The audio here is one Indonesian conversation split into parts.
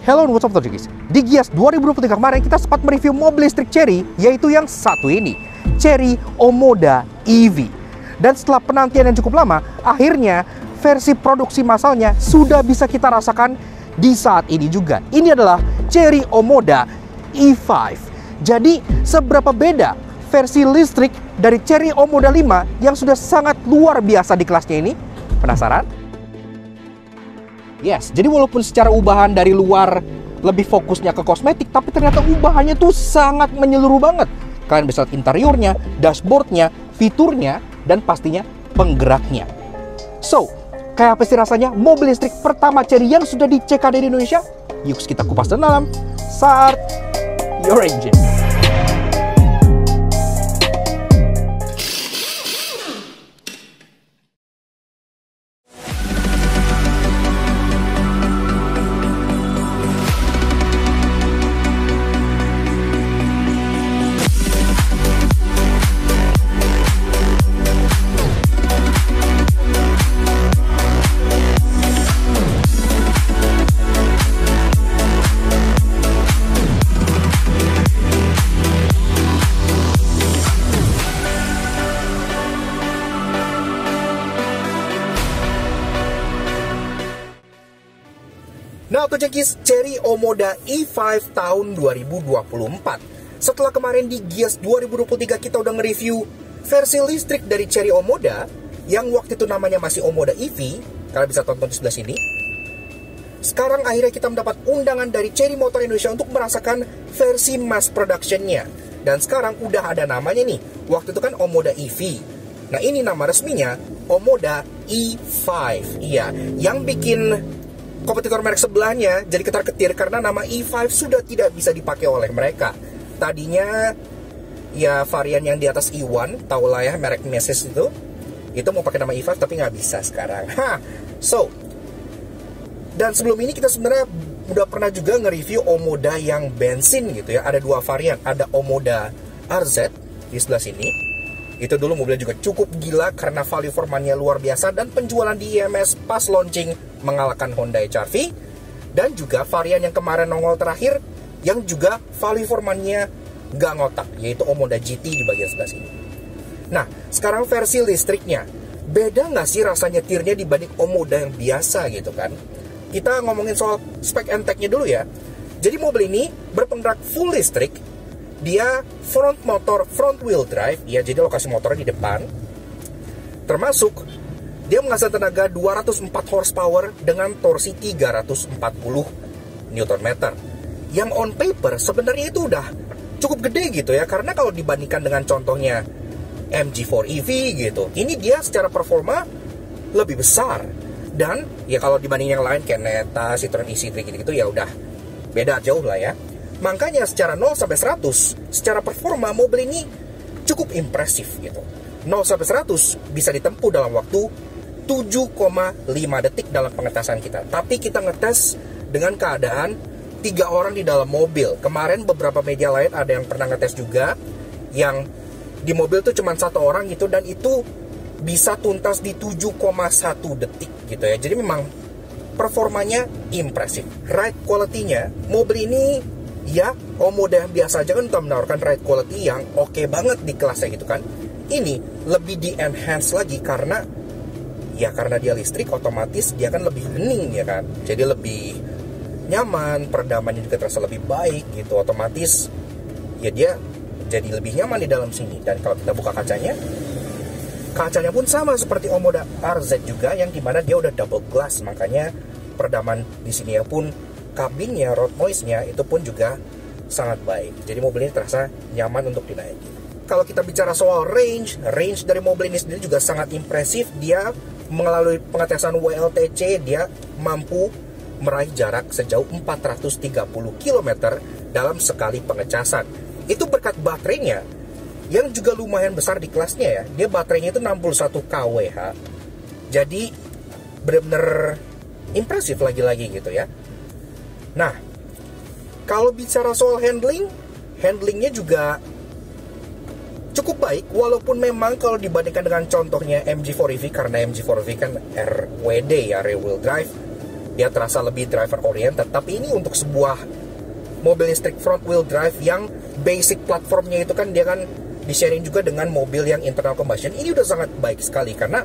Hello and what's up guys. Di Gias 2023 kemarin kita sempat mereview mobil listrik Chery, yaitu yang satu ini, Chery Omoda EV. Dan setelah penantian yang cukup lama, akhirnya versi produksi massalnya sudah bisa kita rasakan di saat ini juga. Ini adalah Chery Omoda E5. Jadi seberapa beda versi listrik dari Chery Omoda 5 yang sudah sangat luar biasa di kelasnya ini? Penasaran? Yes, jadi walaupun secara ubahan dari luar lebih fokusnya ke kosmetik, tapi ternyata ubahannya tuh sangat menyeluruh banget. Kalian bisa lihat interiornya, dashboardnya, fiturnya, dan pastinya penggeraknya. So, kayak apa sih rasanya mobil listrik pertama Chery yang sudah di CKD di Indonesia? Yuk kita kupas dalam Start Your Engine. Nah, untuk cekis Chery Omoda E5 tahun 2024. Setelah kemarin di Gias 2023 kita udah nge-review versi listrik dari Chery Omoda yang waktu itu namanya masih Omoda EV. Kalian bisa tonton di sebelah sini. Sekarang akhirnya kita mendapat undangan dari Chery Motor Indonesia untuk merasakan versi mass production-nya. Dan sekarang udah ada namanya nih. Waktu itu kan Omoda EV. Nah, ini nama resminya Omoda E5. Iya, yang bikin kompetitor merek sebelahnya jadi ketar-ketir karena nama E5 sudah tidak bisa dipakai oleh mereka. Tadinya ya varian yang di atas E1, tau lah ya merek Mercedes itu mau pakai nama E5 tapi nggak bisa sekarang. So, dan sebelum ini kita sebenarnya udah pernah juga nge-review Omoda yang bensin gitu ya. Ada dua varian, ada Omoda RZ di sebelah sini. Itu dulu mobilnya juga cukup gila karena value for money-nya luar biasa dan penjualan di IMS pas launching mengalahkan Honda HR-V. Dan juga varian yang kemarin nongol terakhir yang juga value for money-nya gak ngotak, yaitu Omoda GT di bagian sebelah sini. Nah, sekarang versi listriknya, beda nggak sih rasanya nyetirnya dibanding Omoda yang biasa gitu kan? Kita ngomongin soal spek and tech-nya dulu ya. Jadi mobil ini berpenggerak full listrik. Dia front motor, front wheel drive, ya, jadi lokasi motornya di depan. Termasuk dia menghasilkan tenaga 204 horsepower dengan torsi 340 Nm. Yang on paper sebenarnya itu udah cukup gede gitu ya, karena kalau dibandingkan dengan contohnya MG4 EV gitu, ini dia secara performa lebih besar. Dan ya kalau dibanding yang lain kayak Neta, Citroen E-C3 gitu ya udah beda jauh lah ya. Makanya secara 0-100, secara performa mobil ini cukup impresif gitu. 0-100 bisa ditempuh dalam waktu 7,5 detik dalam pengetesan kita. Tapi kita ngetes dengan keadaan 3 orang di dalam mobil. Kemarin beberapa media lain ada yang pernah ngetes juga, yang di mobil tuh cuma 1 orang gitu, dan itu bisa tuntas di 7,1 detik gitu ya. Jadi memang performanya impresif. Ride quality-nya, mobil ini ya, Omoda yang biasa aja kan udah menawarkan ride quality yang oke banget di kelasnya gitu kan. Ini lebih di-enhance lagi karena dia listrik, otomatis dia kan lebih hening ya kan. Jadi lebih nyaman, peredamannya juga terasa lebih baik gitu. Otomatis ya dia jadi lebih nyaman di dalam sini. Dan kalau kita buka kacanya pun sama seperti Omoda RZ juga, yang dimana dia udah double glass. Makanya peredaman di sini pun kabinnya, road noise-nya itu pun juga sangat baik. Jadi mobil ini terasa nyaman untuk dinaiki. Kalau kita bicara soal range dari mobil ini sendiri juga sangat impresif. Dia melalui pengetesan WLTC, dia mampu meraih jarak sejauh 430 km dalam sekali pengecasan. Itu berkat baterainya yang juga lumayan besar di kelasnya ya. Dia baterainya itu 61 kWh. Jadi benar-benar impresif lagi-lagi gitu ya. Nah, kalau bicara soal handlingnya juga cukup baik, walaupun memang kalau dibandingkan dengan contohnya MG4 EV, karena MG4 EV kan RWD ya, rear wheel drive, dia terasa lebih driver oriented. Tapi ini untuk sebuah mobil listrik front wheel drive yang basic platformnya itu kan dia kan di-sharing juga dengan mobil yang internal combustion. Ini udah sangat baik sekali karena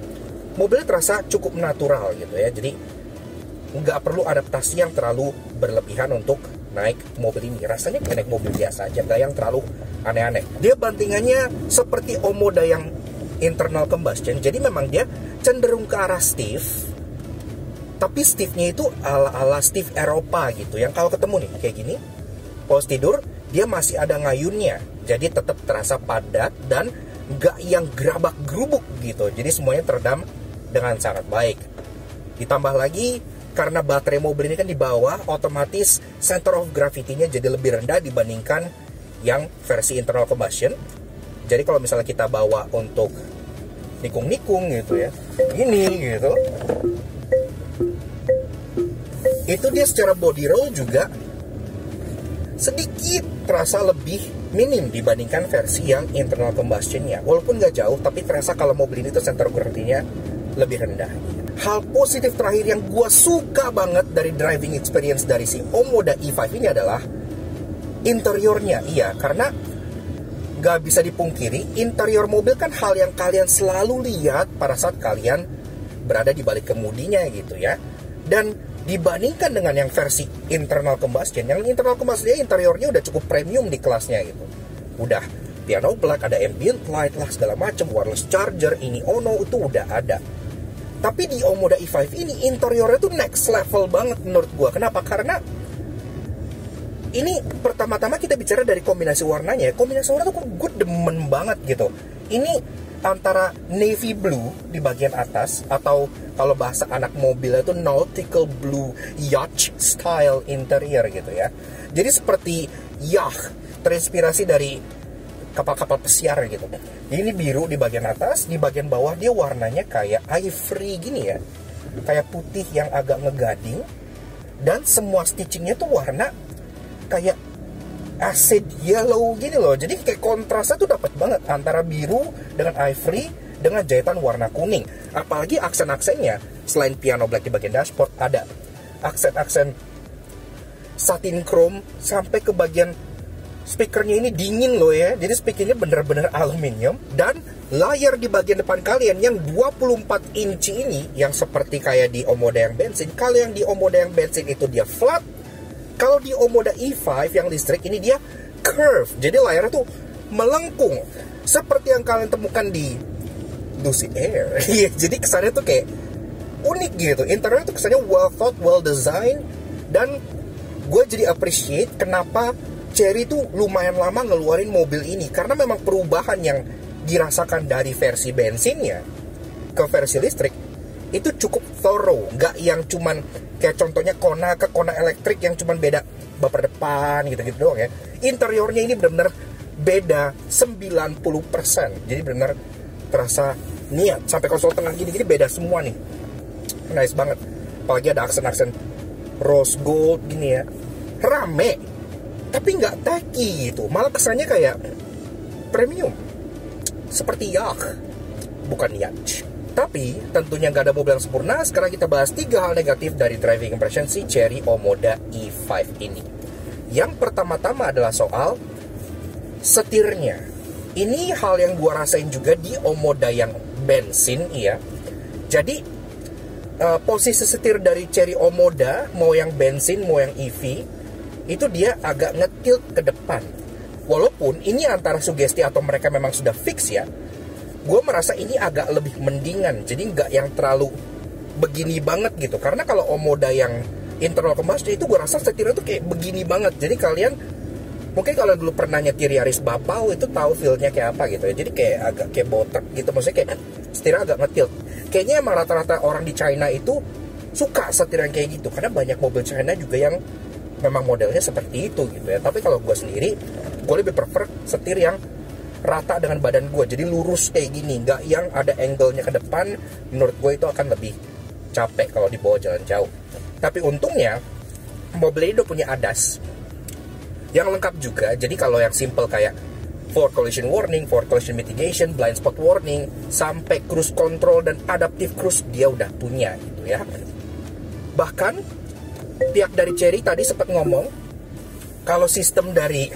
mobilnya terasa cukup natural gitu ya. Jadi nggak perlu adaptasi yang terlalu berlebihan untuk naik mobil ini. Rasanya kayak naik mobil biasa aja, nggak yang terlalu aneh-aneh. Dia bantingannya seperti Omoda yang internal combustion. Jadi memang dia cenderung ke arah stiff, tapi stiffnya itu ala-ala stiff Eropa gitu. Yang kalau ketemu nih kayak gini, pos tidur dia masih ada ngayunnya, jadi tetap terasa padat dan nggak yang gerabak gerubuk gitu. Jadi semuanya teredam dengan sangat baik. Ditambah lagi karena baterai mobil ini kan di bawah, otomatis center of gravity-nya jadi lebih rendah dibandingkan yang versi internal combustion. Jadi kalau misalnya kita bawa untuk nikung-nikung gitu ya, ini gitu, itu dia secara body roll juga sedikit terasa lebih minim dibandingkan versi yang internal combustion-nya. Walaupun nggak jauh, tapi terasa kalau mobil ini tuh center of gravity-nya lebih rendah. Hal positif terakhir yang gue suka banget dari driving experience dari si Omoda E5 ini adalah interiornya. Iya, karena nggak bisa dipungkiri, interior mobil kan hal yang kalian selalu lihat pada saat kalian berada di balik kemudinya gitu ya. Dan dibandingkan dengan yang versi internal combustion, yang internal combustion interiornya udah cukup premium di kelasnya gitu. Udah piano black, ada ambient light lah segala macam, wireless charger, ini ono itu udah ada. Tapi di Omoda E5 ini interiornya tuh next level banget menurut gua. Kenapa? Karena ini pertama-tama kita bicara dari kombinasi warnanya. Kombinasi warna tuh gue demen banget gitu. Ini antara navy blue di bagian atas, atau kalau bahasa anak mobil itu nautical blue yacht style interior gitu ya. Jadi seperti yacht, terinspirasi dari kapal-kapal pesiar gitu. Jadi ini biru di bagian atas, di bagian bawah dia warnanya kayak ivory gini ya, kayak putih yang agak ngegading, dan semua stitchingnya tuh warna kayak acid yellow gini loh. Jadi kayak kontrasnya tuh dapat banget antara biru dengan ivory dengan jahitan warna kuning. Apalagi aksen-aksennya, selain piano black di bagian dashboard, ada aksen-aksen satin chrome sampai ke bagian speakernya ini dingin loh ya. Jadi speakernya bener-bener aluminium. Dan layar di bagian depan kalian yang 24 inci ini, yang seperti kayak di Omoda yang bensin. Kalau yang di Omoda yang bensin itu dia flat, kalau di Omoda E5 yang listrik ini dia curve. Jadi layarnya tuh melengkung seperti yang kalian temukan di Lucid Air. Jadi kesannya tuh kayak unik gitu. Interiornya tuh kesannya well thought, well designed. Dan gue jadi appreciate kenapa Chery tuh lumayan lama ngeluarin mobil ini. Karena memang perubahan yang dirasakan dari versi bensinnya ke versi listrik itu cukup thorough. Nggak yang cuman kayak contohnya Kona ke Kona elektrik yang cuman beda bumper depan gitu-gitu doang ya. Interiornya ini benar-benar beda 90%. Jadi benar terasa niat. Sampai konsol tengah gini-gini beda semua nih. Nice banget. Apalagi ada aksen-aksen rose gold gini ya. Rame, tapi nggak tacky gitu. Malah kesannya kayak premium. Seperti yacht, bukan yacht. Tapi tentunya nggak ada mobil yang sempurna. Sekarang kita bahas 3 hal negatif dari driving impression si Chery Omoda E5 ini. Yang pertama-tama adalah soal setirnya. Ini hal yang gua rasain juga di Omoda yang bensin ya. Jadi posisi setir dari Chery Omoda, mau yang bensin mau yang EV, itu dia agak ngetilt ke depan. Walaupun ini antara sugesti atau mereka memang sudah fix ya, gue merasa ini agak lebih mendingan. Jadi nggak yang terlalu begini banget gitu. Karena kalau Omoda yang internal combustion itu gue rasa setirnya tuh kayak begini banget. Jadi kalian, mungkin kalian dulu pernah nyetir Yaris Bapau, itu tahu feel-nya kayak apa gitu ya. Jadi kayak agak kayak botrek gitu. Maksudnya kayak setirnya agak ngetilt. Kayaknya emang rata-rata orang di China itu suka setir yang kayak gitu. Karena banyak mobil China juga yang memang modelnya seperti itu gitu ya. Tapi kalau gue sendiri, gue lebih prefer setir yang rata dengan badan gue, jadi lurus kayak gini, nggak yang ada angle-nya ke depan. Menurut gue itu akan lebih capek kalau dibawa jalan jauh. Tapi untungnya mobil ini udah punya ADAS yang lengkap juga. Jadi kalau yang simple kayak forward collision warning, forward collision mitigation, blind spot warning, sampai cruise control dan adaptive cruise dia udah punya gitu ya. Bahkan pihak dari Chery tadi sempat ngomong kalau sistem dari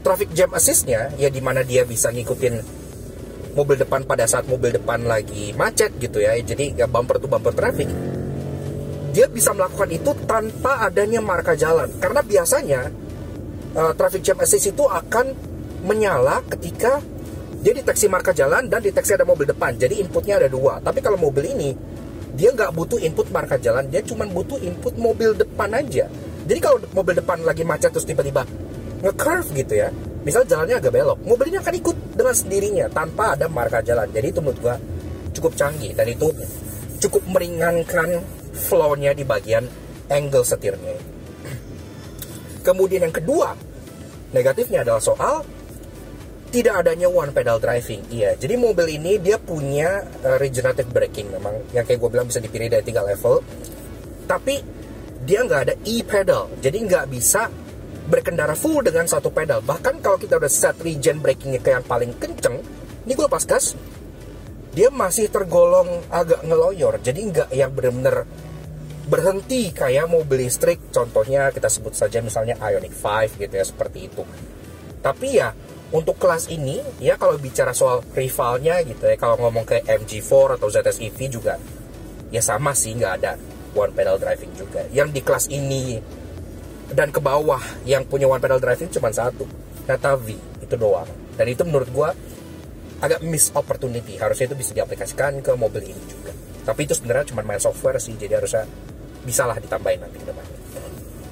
traffic jam assist-nya, ya dimana dia bisa ngikutin mobil depan pada saat mobil depan lagi macet gitu ya, jadi ya bumper to bumper traffic, dia bisa melakukan itu tanpa adanya marka jalan. Karena biasanya traffic jam assist itu akan menyala ketika dia deteksi marka jalan dan deteksi ada mobil depan. Jadi inputnya ada dua. Tapi kalau mobil ini, dia nggak butuh input marka jalan, dia cuma butuh input mobil depan aja. Jadi kalau mobil depan lagi macet terus tiba-tiba nge-curve gitu ya, misal jalannya agak belok, mobil ini akan ikut dengan sendirinya tanpa ada marka jalan. Jadi itu menurut gua cukup canggih dan itu cukup meringankan flow-nya di bagian angle setirnya. Kemudian yang kedua, negatifnya adalah soal tidak adanya one pedal driving. Iya, jadi mobil ini dia punya regenerative braking memang, yang kayak gue bilang bisa dipilih dari 3 level. Tapi dia nggak ada e-pedal, jadi nggak bisa berkendara full dengan satu pedal. Bahkan kalau kita udah set regen brakingnya ke yang paling kenceng, ini gue lepas gas, dia masih tergolong agak ngeloyor. Jadi nggak yang bener-bener berhenti kayak mobil listrik. Contohnya kita sebut saja misalnya Ioniq 5 gitu ya, seperti itu. Tapi ya untuk kelas ini, ya kalau bicara soal rivalnya gitu ya, kalau ngomong ke MG4 atau ZS EV juga, ya sama sih, nggak ada one pedal driving juga. Yang di kelas ini dan ke bawah yang punya one pedal driving cuma satu, Theta V, itu doang. Dan itu menurut gua agak miss opportunity. Harusnya itu bisa diaplikasikan ke mobil ini juga. Tapi itu sebenarnya cuma main software sih, jadi harusnya bisalah ditambahin nanti ke depannya.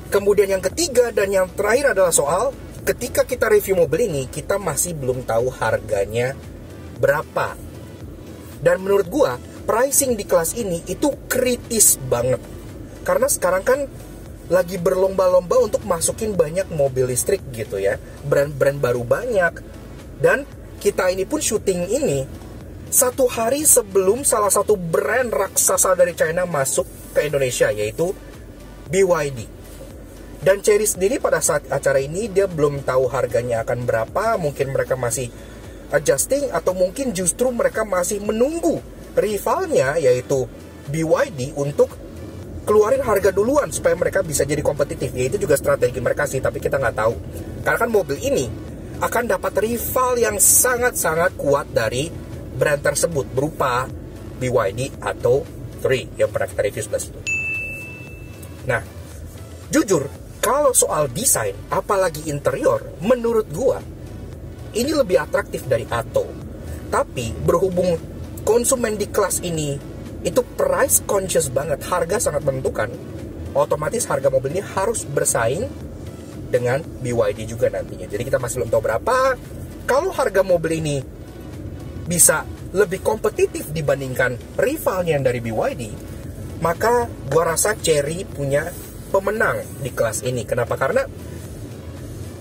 Kemudian yang ketiga dan yang terakhir adalah soal ketika kita review mobil ini, kita masih belum tahu harganya berapa. Dan menurut gua, pricing di kelas ini itu kritis banget. Karena sekarang kan lagi berlomba-lomba untuk masukin banyak mobil listrik gitu ya. Brand-brand baru banyak. Dan kita ini pun syuting ini 1 hari sebelum salah satu brand raksasa dari China masuk ke Indonesia, yaitu BYD. Dan Chery sendiri pada saat acara ini dia belum tahu harganya akan berapa. Mungkin mereka masih adjusting, atau mungkin justru mereka masih menunggu rivalnya yaitu BYD untuk keluarin harga duluan supaya mereka bisa jadi kompetitif. Ya itu juga strategi mereka sih, tapi kita nggak tahu. Karena kan mobil ini akan dapat rival yang sangat-sangat kuat dari brand tersebut berupa BYD atau 3 yang pernah kita review sebelah situ. Nah, jujur kalau soal desain apalagi interior, menurut gua ini lebih atraktif dari Atto. Tapi berhubung konsumen di kelas ini itu price conscious banget, harga sangat menentukan, otomatis harga mobil ini harus bersaing dengan BYD juga nantinya. Jadi kita masih belum tahu berapa. Kalau harga mobil ini bisa lebih kompetitif dibandingkan rivalnya yang dari BYD, maka gua rasa Chery punya pemenang di kelas ini. Kenapa? Karena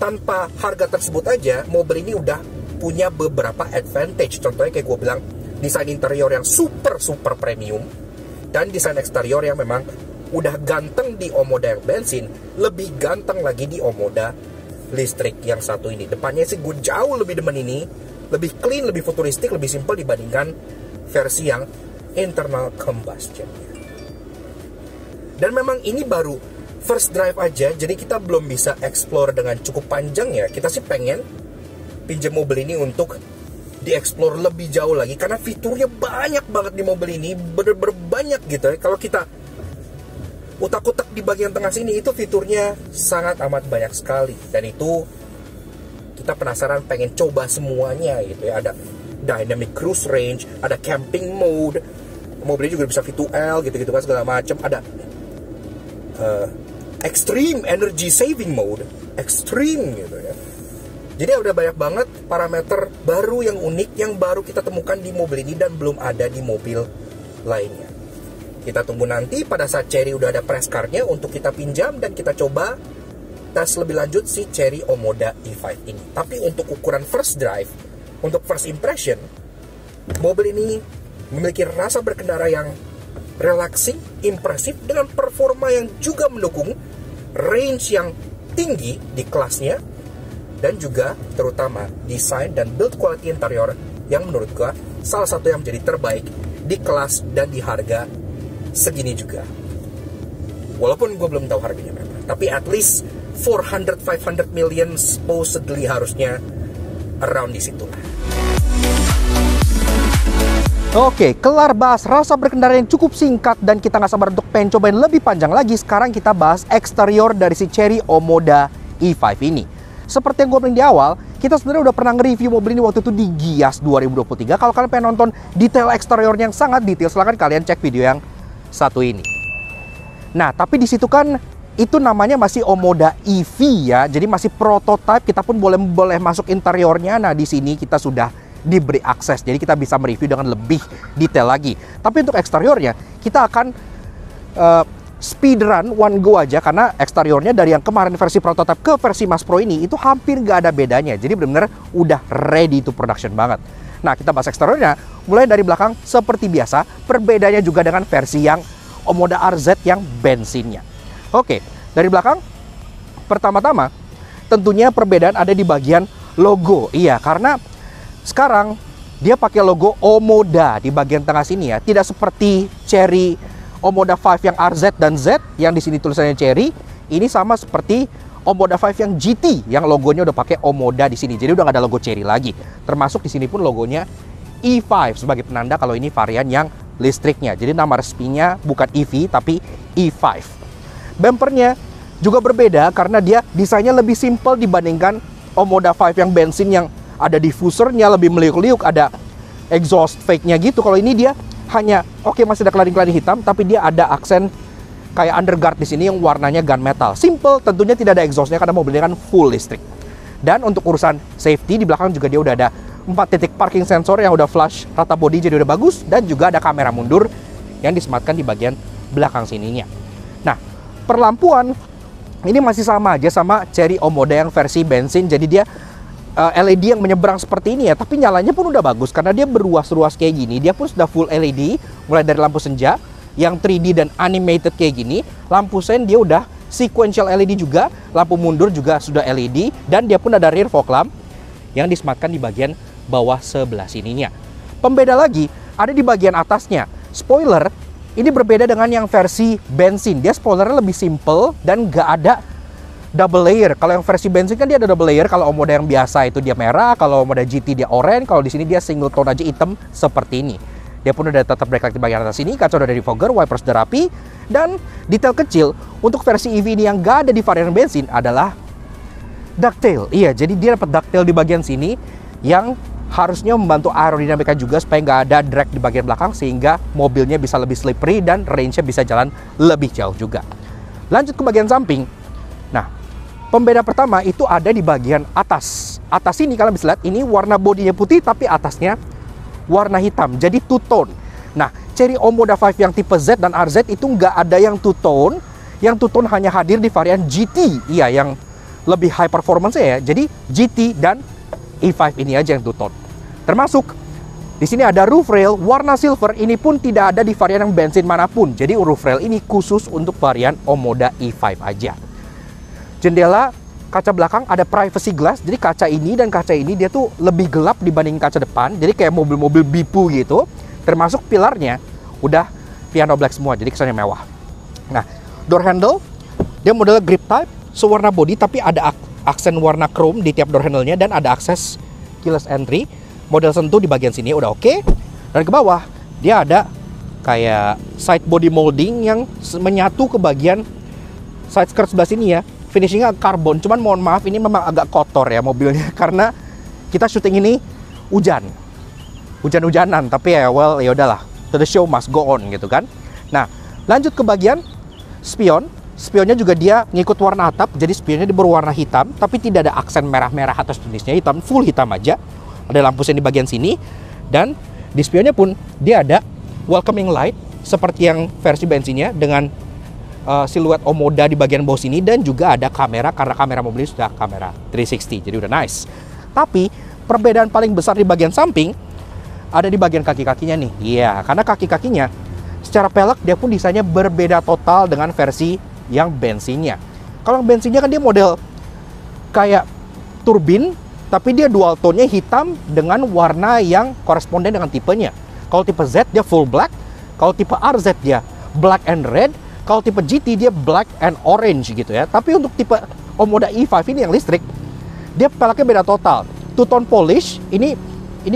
tanpa harga tersebut aja, mobil ini udah punya beberapa advantage. Contohnya kayak gue bilang, desain interior yang super premium, dan desain eksterior yang memang udah ganteng di Omoda yang bensin, lebih ganteng lagi di Omoda listrik yang satu ini. Depannya sih gue jauh lebih demen ini, lebih clean, lebih futuristik, lebih simple dibandingkan versi yang internal combustion. Dan memang ini baru first drive aja, jadi kita belum bisa explore dengan cukup panjang ya. Kita sih pengen pinjam mobil ini untuk dieksplor lebih jauh lagi, karena fiturnya banyak banget di mobil ini, bener-bener banyak gitu ya. Kalau kita utak-utak di bagian tengah sini, itu fiturnya sangat amat banyak sekali, dan itu kita penasaran, pengen coba semuanya gitu ya. Ada dynamic cruise range, ada camping mode, mobilnya juga bisa V2L gitu-gitu kan, segala macam. Ada extreme energy saving mode, extreme gitu ya. Jadi udah banyak banget parameter baru yang unik, yang baru kita temukan di mobil ini dan belum ada di mobil lainnya. Kita tunggu nanti pada saat Chery udah ada press car-nya untuk kita pinjam dan kita coba tes lebih lanjut si Chery Omoda E5 ini. Tapi untuk ukuran first drive, untuk first impression, mobil ini memiliki rasa berkendara yang relaxing, impresif, dengan performa yang juga mendukung, range yang tinggi di kelasnya, dan juga terutama desain dan build quality interior yang menurut gua salah satu yang menjadi terbaik di kelas dan di harga segini juga. Walaupun gue belum tahu harganya berapa, tapi at least 400-500 million supposedly harusnya around di situ lah. Oke, kelar bahas rasa berkendara yang cukup singkat dan kita nggak sabar untuk pengen cobain lebih panjang lagi. Sekarang kita bahas eksterior dari si Chery Omoda E5 ini. Seperti yang gue bilang di awal, kita sebenarnya udah pernah nge-review mobil ini waktu itu di Gias 2023. Kalau kalian pengen nonton detail eksteriornya yang sangat detail, silahkan kalian cek video yang satu ini. Nah, tapi di situ kan itu namanya masih Omoda EV ya, jadi masih prototype. Kita pun boleh masuk interiornya. Nah, di sini kita sudah diberi akses, jadi kita bisa mereview dengan lebih detail lagi. Tapi untuk eksteriornya kita akan speedrun one go aja, karena eksteriornya dari yang kemarin versi prototype ke versi Mass Pro ini itu hampir nggak ada bedanya. Jadi benar-benar udah ready to production banget. Nah, kita bahas eksteriornya mulai dari belakang seperti biasa. Perbedaannya juga dengan versi yang Omoda RZ yang bensinnya. Oke, dari belakang pertama-tama tentunya perbedaan ada di bagian logo. Iya, karena sekarang dia pakai logo Omoda di bagian tengah sini ya. Tidak seperti Chery Omoda 5 yang RZ dan Z yang di sini tulisannya Chery. Ini sama seperti Omoda 5 yang GT yang logonya udah pakai Omoda di sini. Jadi udah nggak ada logo Chery lagi. Termasuk di sini pun logonya E5 sebagai penanda kalau ini varian yang listriknya. Jadi nama resminya bukan EV tapi E5. Bumpernya juga berbeda karena dia desainnya lebih simpel dibandingkan Omoda 5 yang bensin yang ada diffusernya lebih meliuk-liuk, ada exhaust fake-nya gitu. Kalau ini dia hanya masih ada cladding-cladding hitam, tapi dia ada aksen kayak underguard di sini yang warnanya gunmetal. Simple, tentunya tidak ada exhaustnya karena mobilnya kan full listrik. Dan untuk urusan safety di belakang juga dia udah ada 4 titik parking sensor yang udah flush rata body, jadi udah bagus, dan juga ada kamera mundur yang disematkan di bagian belakang sininya. Nah, perlampuan ini masih sama aja sama Chery Omoda yang versi bensin, jadi dia LED yang menyeberang seperti ini ya, tapi nyalanya pun udah bagus karena dia beruas-ruas kayak gini. Dia pun sudah full LED, mulai dari lampu senja yang 3D dan animated kayak gini, lampu sen dia udah sequential LED juga, lampu mundur juga sudah LED, dan dia pun ada rear fog lamp yang disematkan di bagian bawah sebelah sininya. Pembeda lagi ada di bagian atasnya. Spoiler ini berbeda dengan yang versi bensin, dia spoilernya lebih simple dan nggak ada double layer. Kalau yang versi bensin kan dia ada double layer. Kalau Omoda yang biasa itu dia merah, kalau Omoda GT dia oranye, kalau di sini dia single tone aja hitam seperti ini. Dia pun udah tetap brake light di bagian atas ini, kaca udah dari fogger, wipers udah rapi, dan detail kecil untuk versi EV ini yang gak ada di varian bensin adalah ducktail. Iya, jadi dia dapat ducktail di bagian sini yang harusnya membantu aerodinamika juga supaya nggak ada drag di bagian belakang, sehingga mobilnya bisa lebih slippery dan range-nya bisa jalan lebih jauh juga. Lanjut ke bagian samping. Nah, pembeda pertama itu ada di bagian atas. Atas ini kalian bisa lihat ini warna bodinya putih tapi atasnya warna hitam. Jadi two tone. Nah, Chery Omoda 5 yang tipe Z dan RZ itu nggak ada yang two tone. Yang two tone hanya hadir di varian GT. Iya, yang lebih high performance ya. Jadi GT dan E5 ini aja yang two tone. Termasuk di sini ada roof rail warna silver. Ini pun tidak ada di varian yang bensin manapun. Jadi roof rail ini khusus untuk varian Omoda E5 aja. Jendela kaca belakang ada privacy glass, jadi kaca ini dan kaca ini dia tuh lebih gelap dibanding kaca depan, jadi kayak mobil-mobil bipu gitu. Termasuk pilarnya udah piano black semua, jadi kesannya mewah. Nah, door handle dia model grip type, sewarna body tapi ada aksen warna chrome di tiap door handle-nya dan ada akses keyless entry. Model sentuh di bagian sini udah oke. Dan ke bawah dia ada kayak side body molding yang menyatu ke bagian side skirt sebelah sini ya. Finishingnya karbon, cuman mohon maaf ini memang agak kotor ya mobilnya karena kita syuting ini hujan-hujanan, tapi ya well ya udahlah, the show must go on gitu kan. Nah, lanjut ke bagian spion. Spionnya juga dia ngikut warna atap, jadi spionnya dia berwarna hitam tapi tidak ada aksen merah-merah atau jenisnya, hitam, full hitam aja. Ada lampu sen di bagian sini dan di spionnya pun dia ada welcoming light seperti yang versi bensinnya dengan siluet Omoda di bagian bawah sini, dan juga ada kamera karena kamera mobil sudah kamera 360, jadi udah nice. Tapi perbedaan paling besar di bagian samping ada di bagian kaki-kakinya nih. Iya, karena kaki-kakinya secara pelek dia pun desainnya berbeda total dengan versi yang bensinnya. Kalau yang bensinnya kan dia model kayak turbin, tapi dia dual tone-nya hitam dengan warna yang koresponden dengan tipenya. Kalau tipe Z dia full black, kalau tipe RZ dia black and red, Kalau tipe GT dia black and orange gitu ya. Tapi untuk tipe Omoda E5 ini yang listrik, dia peleknya beda total. Two tone polish, ini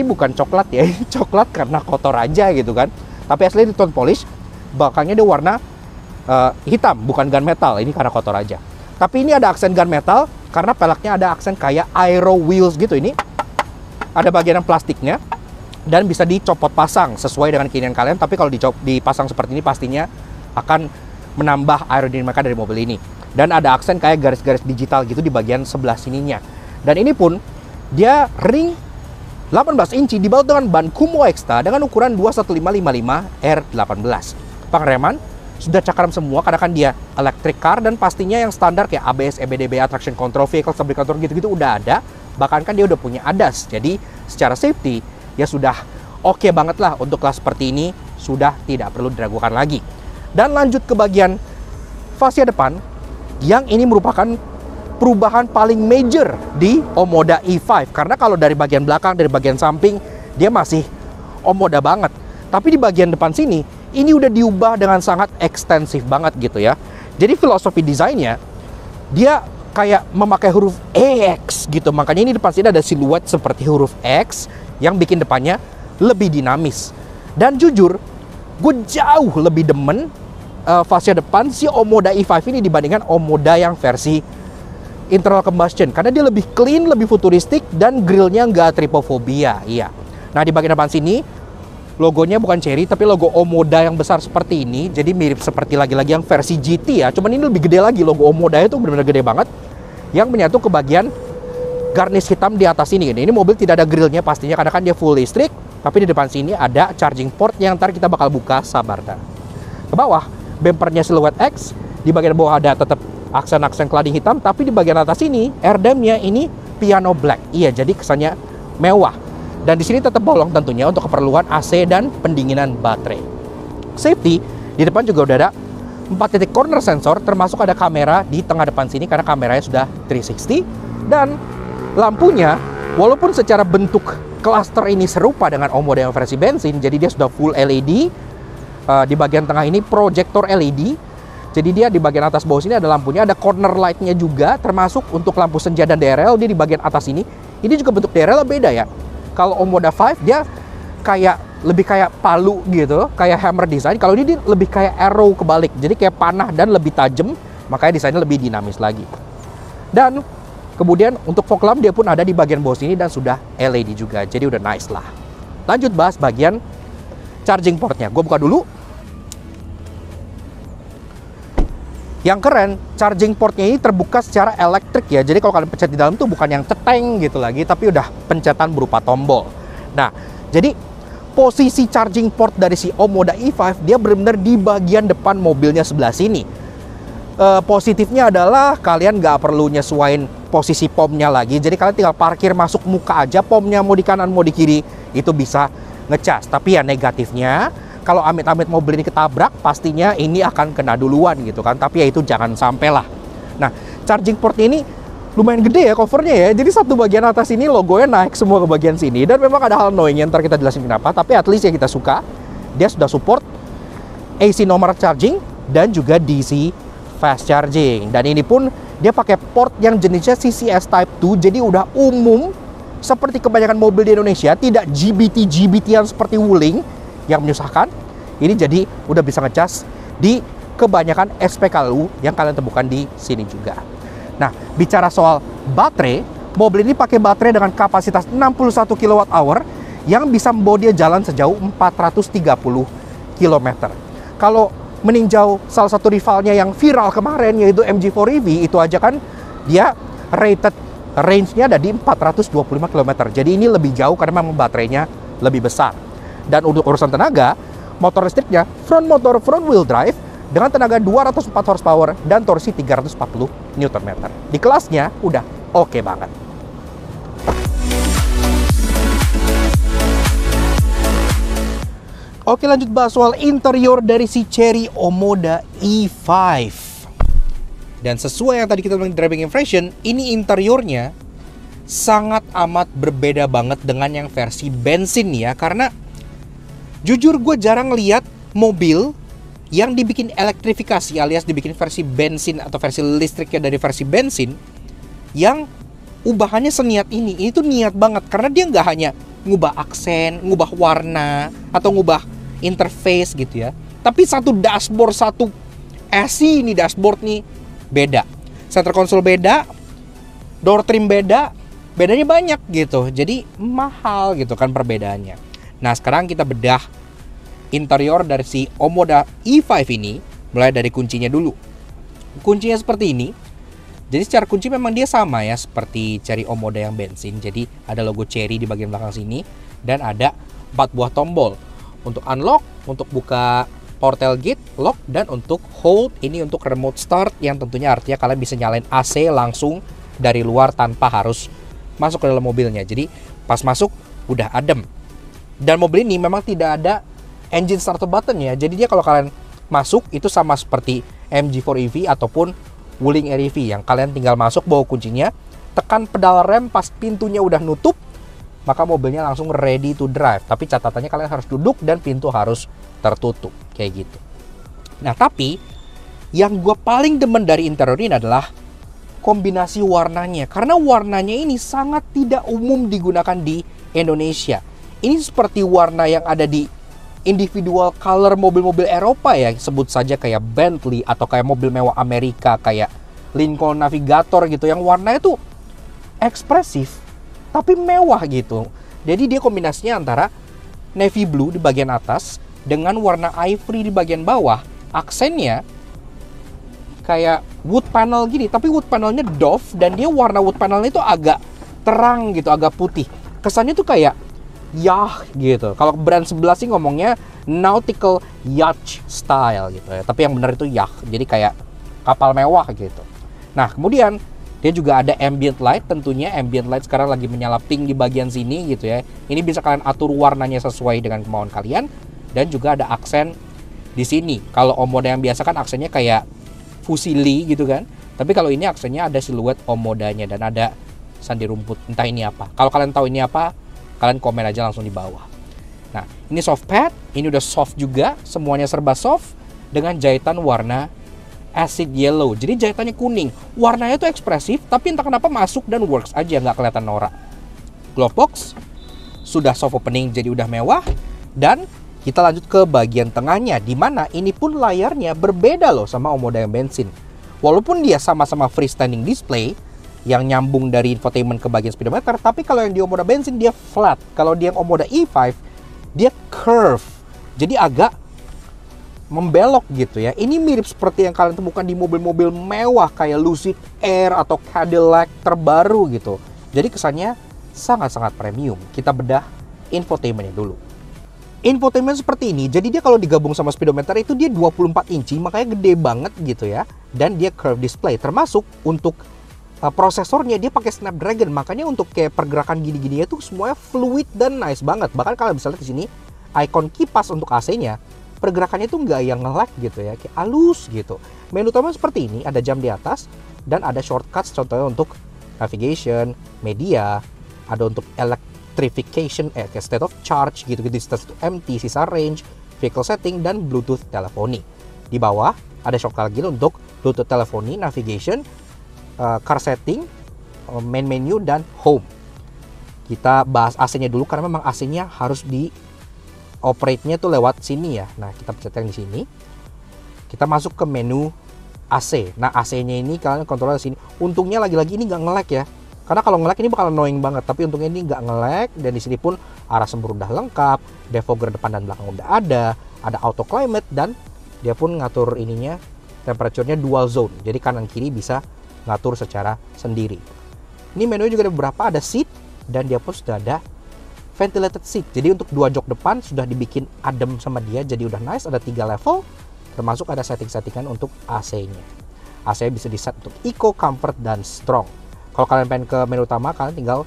bukan coklat ya, coklat karena kotor aja gitu kan. Tapi asli two tone polish, belakangnya dia warna hitam, bukan gunmetal, ini karena kotor aja. Tapi ini ada aksen gunmetal karena peleknya ada aksen kayak aero wheels gitu. Ini ada bagian plastiknya dan bisa dicopot pasang sesuai dengan keinginan kalian. Tapi kalau dipasang seperti ini pastinya akan menambah aerodinamika dari mobil ini. Dan ada aksen kayak garis-garis digital gitu di bagian sebelah sininya. Dan ini pun dia ring 18 inci dibalut dengan ban Kumo Exta dengan ukuran 21555 R18. Pengereman sudah cakram semua karena kan dia electric car, dan pastinya yang standar kayak ABS, EBD, traction control, vehicle stability control gitu-gitu udah ada. Bahkan kan dia udah punya ADAS. Jadi secara safety ya sudah oke banget lah untuk kelas seperti ini, sudah tidak perlu diragukan lagi. Dan lanjut ke bagian fascia depan, yang ini merupakan perubahan paling major di Omoda E5. Karena kalau dari bagian belakang, dari bagian samping, dia masih Omoda banget. Tapi di bagian depan sini, ini udah diubah dengan sangat ekstensif banget gitu ya. Jadi filosofi desainnya, dia kayak memakai huruf X gitu. Makanya ini depan sini ada siluet seperti huruf X yang bikin depannya lebih dinamis. Dan jujur, gue jauh lebih demen fascia depan si Omoda E5 ini dibandingkan Omoda yang versi internal combustion, karena dia lebih clean, lebih futuristik, dan grillnya nggak tripophobia. Iya. Nah, di bagian depan sini logonya bukan Chery tapi logo Omoda yang besar seperti ini. Jadi mirip seperti lagi-lagi yang versi GT ya, cuman ini lebih gede lagi. Logo Omoda itu benar-benar gede banget, yang menyatu ke bagian garnish hitam di atas ini. Ini mobil tidak ada grillnya pastinya karena kan dia full listrik, tapi di depan sini ada charging port yang ntar kita bakal buka, sabar dah. Ke bawah bumpernya siluet X, di bagian bawah ada tetap aksen-aksen cladding hitam, tapi di bagian atas ini airdamnya ini piano black. Iya, jadi kesannya mewah. Dan di sini tetap bolong tentunya untuk keperluan AC dan pendinginan baterai. Safety, di depan juga udah ada 4 titik corner sensor, termasuk ada kamera di tengah depan sini karena kameranya sudah 360. Dan lampunya, walaupun secara bentuk cluster ini serupa dengan Omoda yang versi bensin, jadi dia sudah full LED. Di bagian tengah ini proyektor LED. Jadi dia di bagian atas bawah sini ada lampunya, ada corner light-nya juga, termasuk untuk lampu senja dan DRL. Dia di bagian atas ini juga bentuk DRL beda ya. Kalau Omoda 5 dia lebih kayak palu gitu, kayak hammer design. Kalau ini dia lebih kayak arrow kebalik, jadi kayak panah dan lebih tajam, makanya desainnya lebih dinamis lagi. Dan kemudian untuk fog lamp dia pun ada di bagian bawah sini dan sudah LED juga, jadi udah nice lah. Lanjut bahas bagian charging portnya. Gue buka dulu. Yang keren, charging portnya ini terbuka secara elektrik ya. Jadi kalau kalian pencet di dalam tuh bukan yang ceteng gitu lagi, tapi udah pencetan berupa tombol. Nah, jadi posisi charging port dari si Omoda E5 dia benar-benar di bagian depan mobilnya sebelah sini. Positifnya adalah kalian nggak perlu nyesuain posisi pomnya lagi. Jadi kalian tinggal parkir masuk muka aja, pomnya mau di kanan mau di kiri itu bisa ngecas. Tapi ya negatifnya, kalau amit-amit mobil ini ketabrak, pastinya ini akan kena duluan gitu kan. Tapi ya itu jangan sampai lah. Nah, charging portnya ini lumayan gede ya covernya ya. Jadi satu bagian atas ini logonya naik semua ke bagian sini. Dan memang ada hal annoying, ntar kita jelasin kenapa. Tapi at least ya kita suka. Dia sudah support AC normal charging dan juga DC fast charging. Dan ini pun dia pakai port yang jenisnya CCS Type 2. Jadi udah umum seperti kebanyakan mobil di Indonesia. Tidak GBT-GBT-an seperti Wuling yang menyusahkan. Ini jadi udah bisa ngecas di kebanyakan SPKLU yang kalian temukan di sini juga. Nah, bicara soal baterai, mobil ini pakai baterai dengan kapasitas 61 kWh yang bisa membawa dia jalan sejauh 430 km. Kalau meninjau salah satu rivalnya yang viral kemarin yaitu MG4 EV, itu aja kan dia rated range-nya ada di 425 km. Jadi ini lebih jauh karena memang baterainya lebih besar. Dan untuk urusan tenaga, motor listriknya front motor front wheel drive dengan tenaga 204 horsepower dan torsi 340 Nm. Di kelasnya udah oke banget. Oke, lanjut bahas soal interior dari si Chery Omoda E5. Dan sesuai yang tadi kita bilang di driving impression, ini interiornya sangat amat berbeda banget dengan yang versi bensin ya. Karena jujur gue jarang lihat mobil yang dibikin elektrifikasi alias dibikin versi bensin atau versi listriknya dari versi bensin, yang ubahannya seniat ini tuh niat banget karena dia nggak hanya ngubah aksen, ngubah warna atau ngubah interface gitu ya, tapi satu dashboard, satu SI ini dashboard nih beda, center console beda, door trim beda, bedanya banyak gitu, jadi mahal gitu kan perbedaannya. Nah sekarang kita bedah interior dari si Omoda E5 ini, mulai dari kuncinya dulu. Kuncinya seperti ini. Jadi secara kunci memang dia sama ya seperti Chery Omoda yang bensin. Jadi ada logo Chery di bagian belakang sini dan ada 4 buah tombol untuk unlock, untuk buka power tailgate, lock, dan untuk hold. Ini untuk remote start yang tentunya artinya kalian bisa nyalain AC langsung dari luar tanpa harus masuk ke dalam mobilnya. Jadi pas masuk udah adem. Dan mobil ini memang tidak ada engine starter button ya. Jadi dia kalau kalian masuk itu sama seperti MG4 EV ataupun Wuling REV yang kalian tinggal masuk, bawa kuncinya, tekan pedal rem pas pintunya udah nutup, maka mobilnya langsung ready to drive. Tapi catatannya kalian harus duduk dan pintu harus tertutup kayak gitu. Nah tapi yang gue paling demen dari interior ini adalah kombinasi warnanya, karena warnanya ini sangat tidak umum digunakan di Indonesia. Ini seperti warna yang ada di individual color mobil-mobil Eropa ya, sebut saja kayak Bentley atau kayak mobil mewah Amerika kayak Lincoln Navigator gitu, yang warnanya tuh ekspresif tapi mewah gitu. Jadi dia kombinasinya antara navy blue di bagian atas dengan warna ivory di bagian bawah. Aksennya kayak wood panel gini, tapi wood panelnya doff dan dia warna wood panelnya itu agak terang gitu, agak putih. Kesannya tuh kayak yacht gitu. Kalau brand sebelah sih ngomongnya nautical yacht style gitu ya. Tapi yang benar itu yacht. Jadi kayak kapal mewah gitu. Nah, kemudian dia juga ada ambient light, tentunya ambient light sekarang lagi menyala pink di bagian sini gitu ya. Ini bisa kalian atur warnanya sesuai dengan kemauan kalian, dan juga ada aksen di sini. Kalau Omoda yang biasa kan aksennya kayak fusili gitu kan. Tapi kalau ini aksennya ada siluet Omodanya dan ada sandi rumput. Entah ini apa. Kalau kalian tahu ini apa, kalian komen aja langsung di bawah. Nah, ini soft pad, ini udah soft juga, semuanya serba soft dengan jahitan warna acid yellow. Jadi jahitannya kuning, warnanya tuh ekspresif, tapi entah kenapa masuk dan works aja, nggak kelihatan norak. Glove box sudah soft opening, jadi udah mewah. Dan kita lanjut ke bagian tengahnya, di mana ini pun layarnya berbeda loh sama Omoda yang bensin. Walaupun dia sama-sama freestanding display yang nyambung dari infotainment ke bagian speedometer, tapi kalau yang di Omoda bensin dia flat. Kalau di yang Omoda E5 dia curve, jadi agak membelok gitu ya. Ini mirip seperti yang kalian temukan di mobil-mobil mewah kayak Lucid Air atau Cadillac terbaru gitu. Jadi kesannya sangat-sangat premium. Kita bedah infotainmentnya dulu. Infotainment seperti ini, jadi dia kalau digabung sama speedometer itu dia 24 inci, makanya gede banget gitu ya. Dan dia curve display, termasuk untuk prosesornya dia pakai Snapdragon, makanya untuk kayak pergerakan gini-gini itu semuanya fluid dan nice banget. Bahkan kalian bisa lihat di sini icon kipas untuk AC-nya, pergerakannya itu nggak yang nge-lag gitu ya, kayak halus gitu. Menu utama seperti ini, ada jam di atas dan ada shortcuts contohnya untuk navigation, media, ada untuk electrification, state of charge gitu, distance to empty, sisa range, vehicle setting, dan Bluetooth teleponi. Di bawah ada shortcut lagi untuk Bluetooth teleponi, navigation, car setting, main menu, dan home. Kita bahas AC-nya dulu karena memang AC-nya harus di operate-nya tuh lewat sini ya. Nah, kita pencet yang di sini. Kita masuk ke menu AC. Nah, AC-nya ini kalian kontrol di sini. Untungnya lagi-lagi ini nggak nge-lag ya. Karena kalau nge-lag ini bakal annoying banget, tapi untungnya ini nggak nge-lag. Dan di sini pun arah sembur udah lengkap, defogger depan dan belakang udah ada auto climate, dan dia pun ngatur ininya temperaturenya dual zone. Jadi kanan kiri bisa ngatur secara sendiri. Ini menu juga ada beberapa, ada seat, dan dia pun sudah ada ventilated seat. Jadi untuk dua jok depan sudah dibikin adem sama dia, jadi udah nice. Ada 3 level, termasuk ada setting-settingan untuk AC-nya. AC bisa di set untuk eco, comfort, dan strong. Kalau kalian pengen ke menu utama, kalian tinggal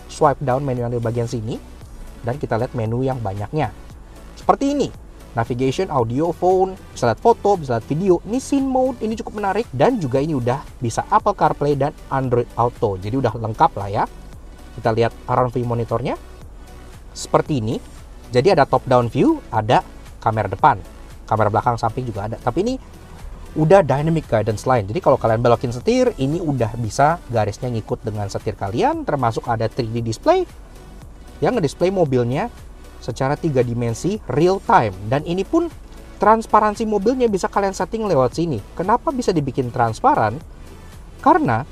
swipe down menu yang di bagian sini, dan kita lihat menu yang banyaknya. Seperti ini. Navigation, audio, phone, bisa lihat foto, bisa lihat video. Ini scene mode, ini cukup menarik. Dan juga ini udah bisa Apple CarPlay dan Android Auto. Jadi udah lengkap lah ya. Kita lihat around view monitornya. Seperti ini. Jadi ada top down view, ada kamera depan. kamera belakang, samping juga ada. Tapi ini udah dynamic guidance line. Jadi kalau kalian belokin setir, ini udah bisa garisnya ngikut dengan setir kalian, termasuk ada 3D display yang ngedisplay mobilnya secara 3 dimensi real time. Dan ini pun transparansi mobilnya bisa kalian setting lewat sini. Kenapa bisa dibikin transparan? Karena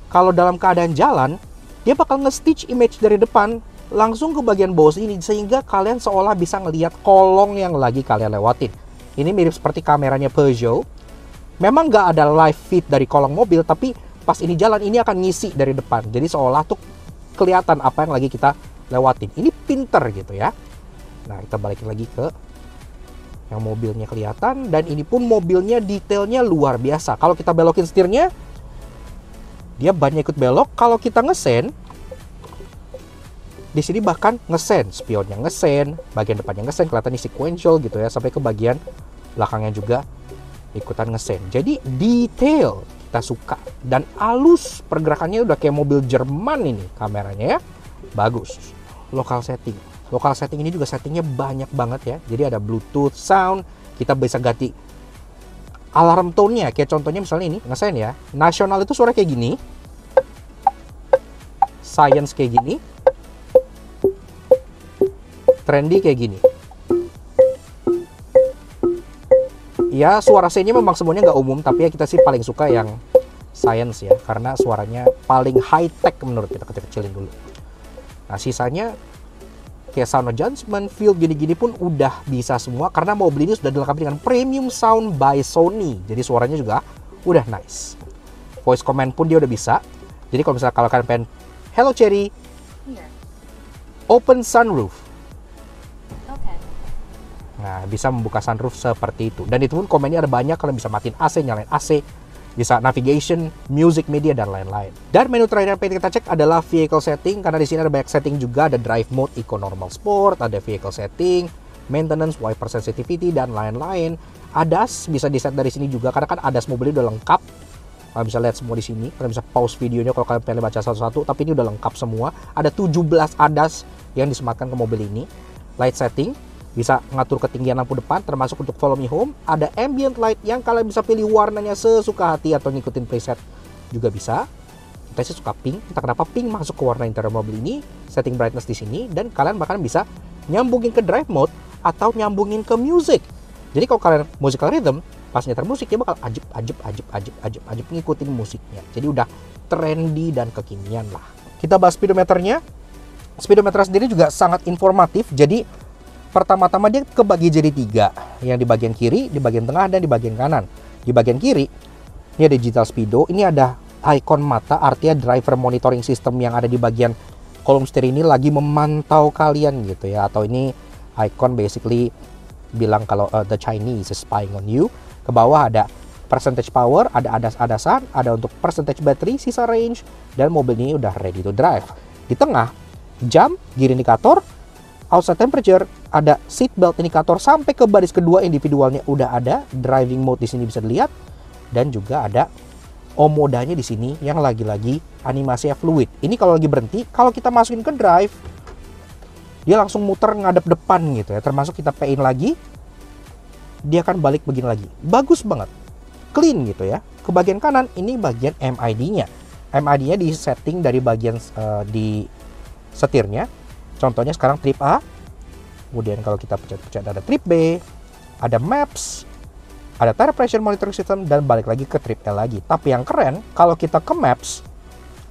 kalau dalam keadaan jalan, dia bakal nge-stitch image dari depan langsung ke bagian bawah sini, sehingga kalian seolah bisa ngelihat kolong yang lagi kalian lewatin. Ini mirip seperti kameranya Peugeot. Memang nggak ada live feed dari kolong mobil, tapi pas ini jalan, ini akan ngisi dari depan. Jadi seolah tuh kelihatan apa yang lagi kita lewatin. Ini pinter gitu ya. Nah, kita balikin lagi ke yang mobilnya kelihatan. Dan ini pun mobilnya detailnya luar biasa. Kalau kita belokin setirnya, dia banyak ikut belok. Kalau kita ngesen, di sini bahkan ngesen, spionnya ngesen, bagian depannya ngesen, kelihatan ini sequential gitu ya, sampai ke bagian belakangnya juga ikutan ngesen. Jadi detail kita suka, dan halus, pergerakannya udah kayak mobil Jerman ini kameranya ya, bagus. Local setting ini juga settingnya banyak banget ya. Jadi ada Bluetooth sound, kita bisa ganti alarm tone-nya, kayak contohnya misalnya ini ngesen ya, nasional itu suara kayak gini, science kayak gini, trendy kayak gini. Ya, suara C-nya memang semuanya nggak umum, tapi ya kita sih paling suka yang science ya, karena suaranya paling high tech menurut kita. Kecil-kecilin dulu. Nah, sisanya kayak sound adjustment, feel gini-gini pun udah bisa semua, karena mobil ini sudah dilengkapi dengan premium sound by Sony. Jadi suaranya juga udah nice. Voice command pun dia udah bisa. Jadi kalau kalian pengen hello Cherry, open sunroof. Nah, bisa membuka sunroof seperti itu. Dan itu pun komennya ada banyak, kalian bisa matiin AC, nyalain AC, bisa navigation, music, media, dan lain-lain. Dan menu terakhir yang pengen kita cek adalah vehicle setting, karena di sini ada banyak setting juga, ada drive mode, eco, normal, sport, ada vehicle setting, maintenance, wiper sensitivity, dan lain-lain. ADAS bisa di set dari sini juga, karena kan ADAS mobilnya udah lengkap. Kalian bisa lihat semua di sini, kalian bisa pause videonya kalau kalian pengen baca satu-satu, tapi ini udah lengkap semua. Ada 17 ADAS yang disematkan ke mobil ini. Light setting, bisa ngatur ketinggian lampu depan, termasuk untuk follow me home. Ada ambient light yang kalian bisa pilih warnanya sesuka hati atau ngikutin preset juga bisa. Kita sih suka pink, entah kenapa pink masuk ke warna interior mobil ini. Setting brightness di sini, dan kalian bahkan bisa nyambungin ke drive mode atau nyambungin ke music. Jadi kalau kalian musical rhythm, pas nyetir musik dia bakal ajib ngikutin musiknya. Jadi udah trendy dan kekinian lah. Kita bahas speedometernya. Speedometer sendiri juga sangat informatif. Jadi pertama-tama dia kebagi jadi 3, yang di bagian kiri, di bagian tengah, dan di bagian kanan. Di bagian kiri, ini ada digital speedo, ini ada icon mata, artinya driver monitoring system yang ada di bagian kolom setir ini lagi memantau kalian gitu ya. Atau ini icon basically bilang kalau the Chinese is spying on you. Ke bawah ada percentage power, ada adas-adasan, ada untuk percentage battery, sisa range, dan mobil ini udah ready to drive. Di tengah, jam, gear indicator, outside temperature, ada seat belt indikator sampai ke baris kedua individualnya udah ada. Driving mode di sini bisa dilihat, dan juga ada omodanya di sini yang lagi-lagi animasinya fluid. Ini kalau lagi berhenti, kalau kita masukin ke drive, dia langsung muter ngadep depan gitu ya. Termasuk kita P-in lagi, dia akan balik begini lagi. Bagus banget, clean gitu ya. Ke bagian kanan, ini bagian MID-nya. MID-nya di setting dari bagian di setirnya. Contohnya sekarang trip A, kemudian kalau kita pencet-pencet ada trip B, ada maps, ada tire pressure monitoring system, dan balik lagi ke trip L lagi. Tapi yang keren, kalau kita ke maps,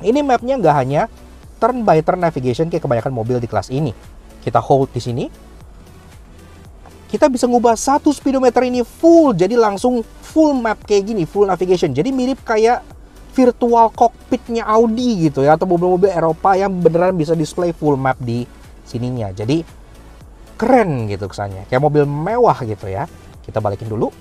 ini mapnya nggak hanya turn by turn navigation kayak kebanyakan mobil di kelas ini. Kita hold di sini, kita bisa ngubah satu speedometer ini full, jadi langsung full map kayak gini, full navigation. Jadi mirip kayak virtual cockpitnya Audi gitu ya, atau mobil-mobil Eropa yang beneran bisa display full map di sininya. Jadi keren gitu kesannya, kayak mobil mewah gitu ya. Kita balikin dulu,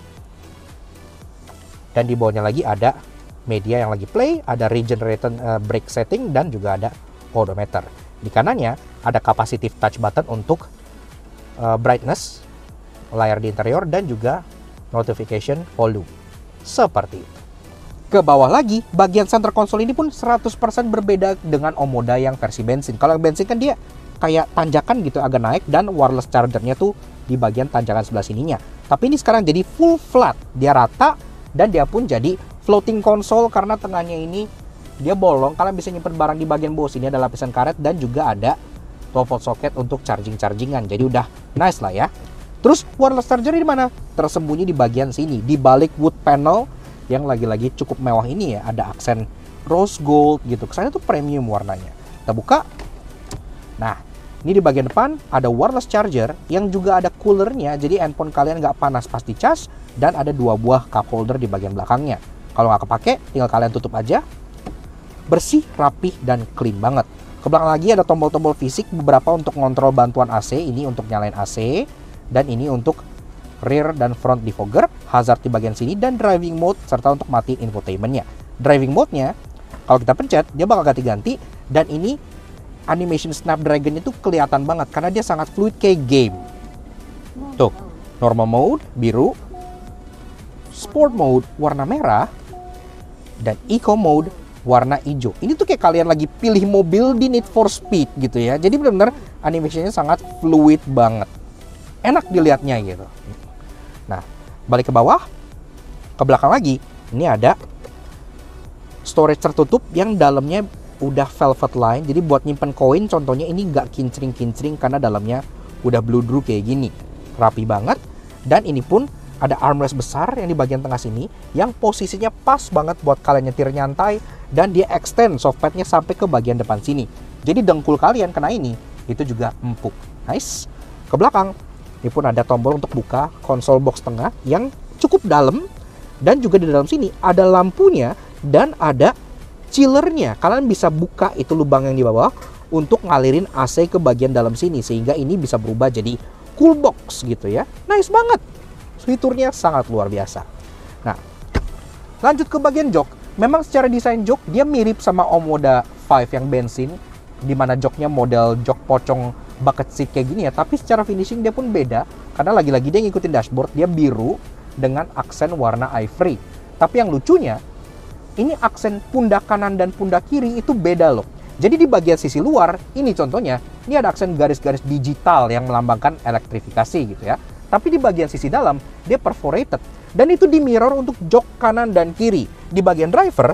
dan di bawahnya lagi ada media yang lagi play, ada regenerated brake setting, dan juga ada odometer. Di kanannya ada capacitive touch button untuk brightness, layar di interior, dan juga notification volume seperti itu. Ke bawah lagi, bagian center console ini pun 100% berbeda dengan Omoda yang versi bensin. Kalau yang bensin kan dia kayak tanjakan gitu, agak naik, dan wireless chargernya tuh di bagian tanjakan sebelah sininya. Tapi ini sekarang jadi full flat, dia rata, dan dia pun jadi floating console karena tengahnya ini dia bolong. Kalian bisa nyimpen barang di bagian bawah sini, ada lapisan karet dan juga ada 12 volt socket untuk chargingan. Jadi udah nice lah ya. Terus wireless charger di mana? Tersembunyi di bagian sini, di balik wood panel yang lagi-lagi cukup mewah ini ya. Ada aksen rose gold gitu. Kesannya tuh premium warnanya. Kita buka. Nah, ini di bagian depan ada wireless charger yang juga ada coolernya. Jadi handphone kalian nggak panas pas dicas. Dan ada 2 buah cup holder di bagian belakangnya. Kalau nggak kepake, tinggal kalian tutup aja. Bersih, rapih, dan clean banget. Ke belakang lagi ada tombol-tombol fisik, beberapa untuk ngontrol bantuan AC, ini untuk nyalain AC, dan ini untuk rear dan front defogger, hazard di bagian sini, dan driving mode, serta untuk matiin infotainmentnya. Driving mode-nya, kalau kita pencet, dia bakal ganti-ganti, dan ini animation Snapdragon itu kelihatan banget, karena dia sangat fluid kayak game. Tuh, normal mode, biru, sport mode, warna merah, dan eco mode, warna hijau. Ini tuh kayak kalian lagi pilih mobil di Need for Speed gitu ya. Jadi benar-benar animasinya sangat fluid banget. Enak dilihatnya gitu. Nah, balik ke bawah, ke belakang lagi, ini ada storage tertutup yang dalamnya udah velvet line. Jadi buat nyimpen koin contohnya ini nggak kincring-kincring karena dalamnya udah bludru kayak gini. Rapi banget. Dan ini pun ada armrest besar yang di bagian tengah sini yang posisinya pas banget buat kalian nyetir nyantai, dan dia extend softpadnya sampai ke bagian depan sini. Jadi dengkul kalian kena ini itu juga empuk. Nice. Ke belakang ini pun ada tombol untuk buka konsol box tengah yang cukup dalam, dan juga di dalam sini ada lampunya dan ada chillernya. Kalian bisa buka itu lubang yang di bawah untuk ngalirin AC ke bagian dalam sini sehingga ini bisa berubah jadi cool box gitu ya. Nice banget. Fiturnya sangat luar biasa. Nah, lanjut ke bagian jok. Memang secara desain jok dia mirip sama Omoda 5 yang bensin, di mana joknya model jok pocong bucket seat kayak gini ya. Tapi secara finishing dia pun beda, karena lagi-lagi dia ngikutin dashboard, dia biru dengan aksen warna ivory. Tapi yang lucunya, ini aksen pundak kanan dan pundak kiri itu beda loh. Jadi di bagian sisi luar, ini contohnya, ini ada aksen garis-garis digital yang melambangkan elektrifikasi gitu ya. Tapi di bagian sisi dalam, dia perforated. Dan itu di mirror untuk jok kanan dan kiri. Di bagian driver,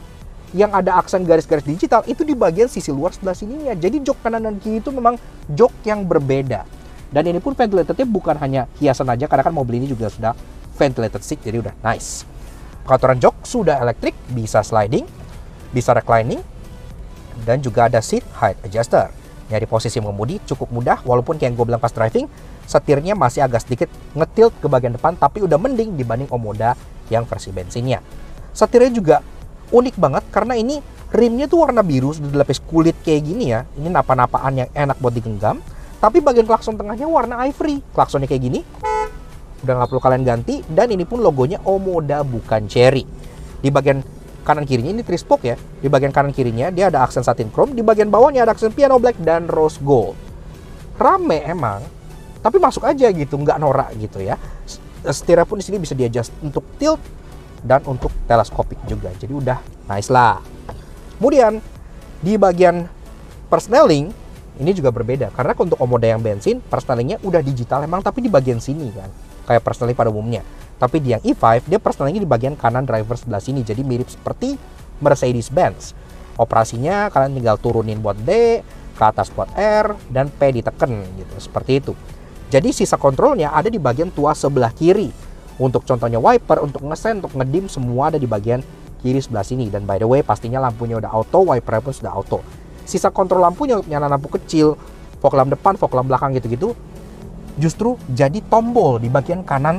yang ada aksen garis-garis digital, itu di bagian sisi luar sebelah sininya. Jadi jok kanan dan kiri itu memang jok yang berbeda. Dan ini pun ventilatornya bukan hanya hiasan aja, karena kan mobil ini juga sudah ventilated seat, jadi udah nice. Pengaturan jok sudah elektrik, bisa sliding, bisa reclining, dan juga ada seat height adjuster. Nyari posisi mengemudi cukup mudah, walaupun kayak yang gue bilang pas driving, setirnya masih agak sedikit ngetilt ke bagian depan, tapi udah mending dibanding Omoda yang versi bensinnya. Setirnya juga unik banget karena ini rimnya tuh warna biru, sudah dilapis kulit kayak gini ya. Ini napa-napaan yang enak buat digenggam. Tapi bagian klakson tengahnya warna ivory. Klaksonnya kayak gini, udah nggak perlu kalian ganti. Dan ini pun logonya Omoda bukan Chery. Di bagian kanan kirinya ini tri-spoke ya. Di bagian kanan kirinya dia ada aksen satin chrome. Di bagian bawahnya ada aksen piano black dan rose gold. Rame emang, tapi masuk aja gitu, nggak norak gitu ya. Setirnya pun di sini bisa di-adjust untuk tilt dan untuk teleskopik juga. Jadi udah nice lah. Kemudian di bagian persneling ini juga berbeda karena untuk Omoda yang bensin persnelingnya udah digital emang, tapi di bagian sini kan kayak persneling pada umumnya. Tapi di yang E5 dia persnelingnya di bagian kanan driver sebelah sini, jadi mirip seperti Mercedes-Benz. Operasinya kalian tinggal turunin buat D, ke atas buat R, dan P diteken gitu, seperti itu. Jadi sisa kontrolnya ada di bagian tuas sebelah kiri. Untuk contohnya wiper, untuk ngesen, untuk ngedim, semua ada di bagian kiri sebelah sini. Dan by the way, pastinya lampunya udah auto, wipernya pun sudah auto. Sisa kontrol lampunya untuk nyala lampu kecil, fog lamp depan, fog lamp belakang gitu-gitu, justru jadi tombol di bagian kanan